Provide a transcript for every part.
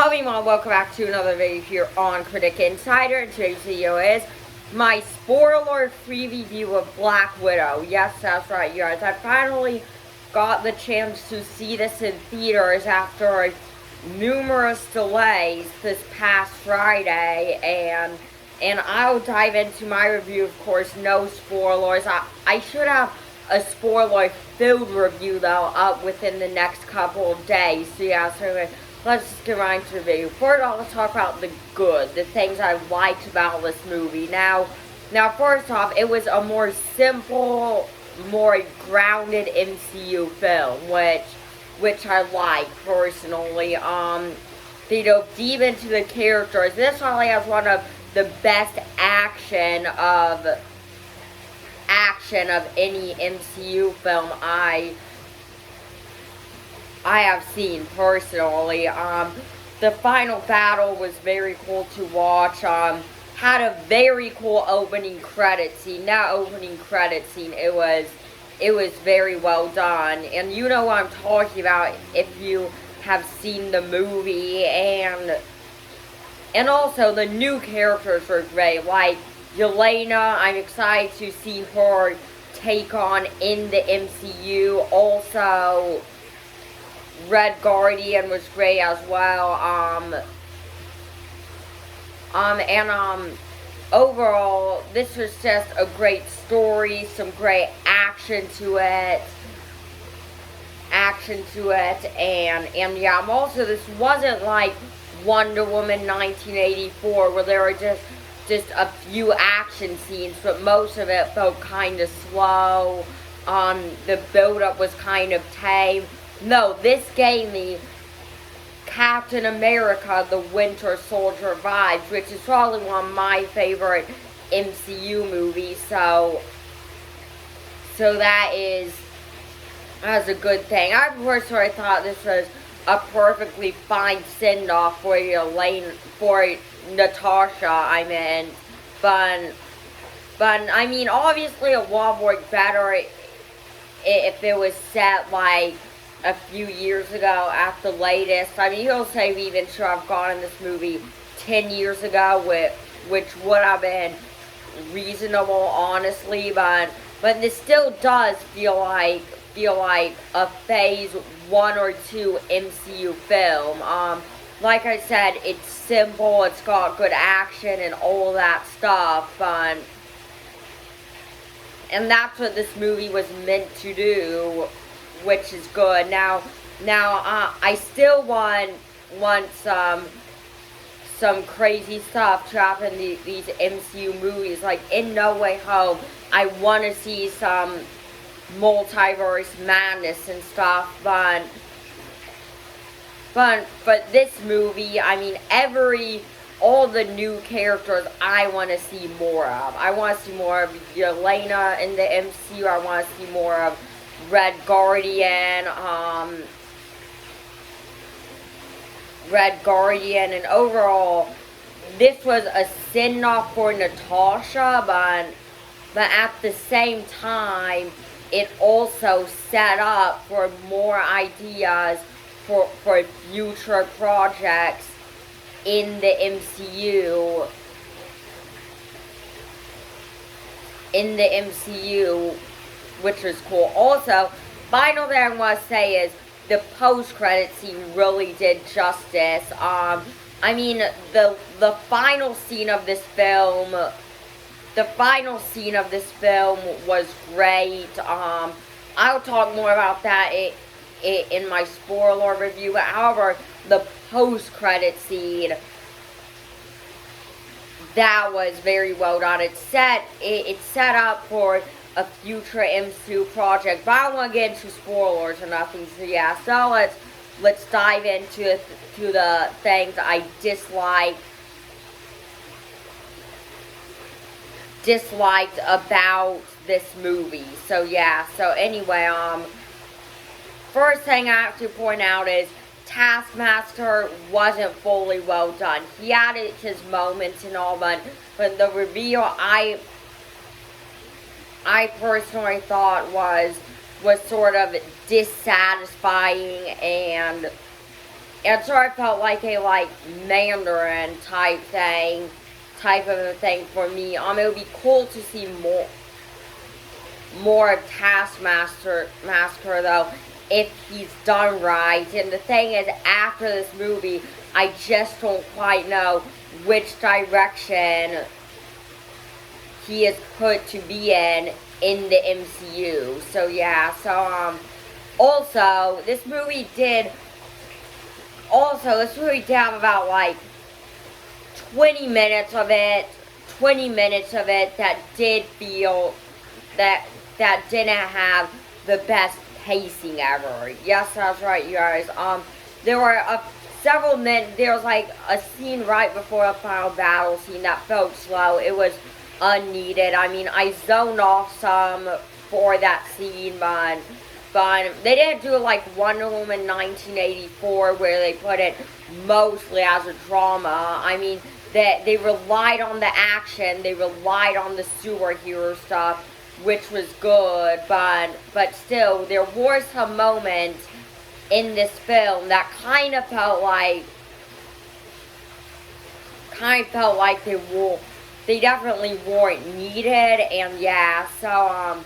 Howdy everyone, welcome back to another video here on Critic Insider. Today's video is my spoiler-free review of Black Widow. Yes, that's right, you guys. I finally got the chance to see this in theaters after numerous delays this past Friday, and I'll dive into my review, of course, no spoilers. I should have a spoiler-filled review, though, up within the next couple of days. So yeah, so let's just get right into the video. First off, let's talk about the good, the things I liked about this movie. Now, first off, it was a more simple, more grounded MCU film, which I like personally. They dove deep into the characters. This probably has one of the best action of any MCU film I have seen personally. The final battle was very cool to watch. Had a very cool opening credit scene. That opening credit scene, it was very well done. And you know what I'm talking about if you have seen the movie. And also the new characters were great. Like Yelena, I'm excited to see her take on in the MCU. Also, Red Guardian was great as well. Overall, this was just a great story, some great action to it, and yeah, also, this wasn't like Wonder Woman 1984, where there were just a few action scenes, but most of it felt kind of slow. The build-up was kind of tame. No, this gave me Captain America, the Winter Soldier vibes, which is probably one of my favorite MCU movies, so that's a good thing. I personally thought this was a perfectly fine send-off for Natasha, but I mean, obviously it would work better if it was set like a few years ago at the latest. I mean, you'll say we even should have gotten this movie 10 years ago, which would have been reasonable, honestly, but this still does feel like a phase 1 or 2 MCU film. Like I said, it's simple, it's got good action and all that stuff, and that's what this movie was meant to do, which is good. Now, I still want some crazy stuff to happen in these MCU movies. Like, in No Way Home, I want to see some multiverse madness and stuff, but this movie, I mean, all the new characters I want to see more of. I want to see more of Yelena in the MCU. I want to see more of Red Guardian, and overall, this was a send-off for Natasha, but at the same time, it also set up for more ideas for future projects in the MCU. Which was cool. Also, final thing I want to say is the post-credit scene really did justice. I mean, the final scene of this film, was great. I'll talk more about that in my spoiler review. However, the post-credit scene, that was very well done. It's set up for a future MCU project, but I don't want to get into spoilers or nothing. So yeah, so let's dive into the things I disliked about this movie. So yeah, so anyway, first thing I have to point out is Taskmaster wasn't fully well done. He had his moments and all, but the reveal I personally thought was sort of dissatisfying and it sort of felt like a Mandarin type of a thing for me. It would be cool to see more of Taskmaster though, if he's done right. And the thing is, after this movie, I just don't quite know which direction he is put to be in the MCU. So yeah, also this movie did have about 20 minutes of it that did feel that didn't have the best pacing ever. Yes, that's right, you guys. There were several minutes. There was a scene right before the final battle scene that felt slow. It was unneeded. I mean, I zoned off some for that scene, but they didn't do it like Wonder Woman 1984, where they put it mostly as a drama. I mean, they relied on the action. They relied on the superhero stuff, which was good, but still, there were some moments in this film that kind of felt like they definitely weren't needed. And yeah, so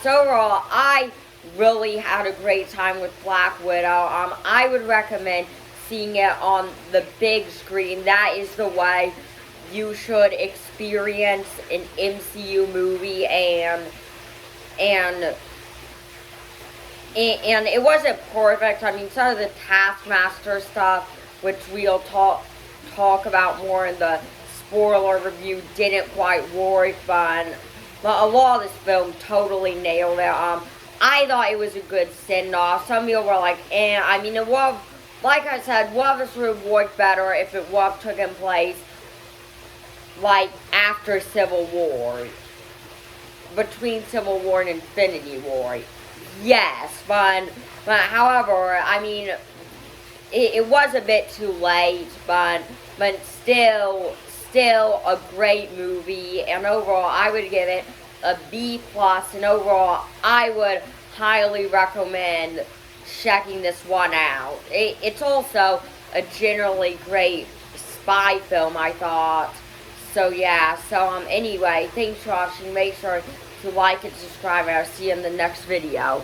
overall, I really had a great time with Black Widow. I would recommend seeing it on the big screen. That is the way you should experience an MCU movie, and it wasn't perfect. I mean, some of the Taskmaster stuff, which we'll talk about more in the spoiler review, didn't quite work, but a lot of this film totally nailed it. I thought it was a good send-off. Some people were like, eh. I mean, it would, like I said, would have worked better if it would have taken place after Civil War, between Civil War and Infinity War. Yes, but however, I mean, it was a bit too late, but still a great movie. And overall, I would give it a B+. And overall, I would highly recommend checking this one out. It's also a generally great spy film, I thought. So yeah, anyway, thanks for watching. Make sure to like and subscribe, and I'll see you in the next video.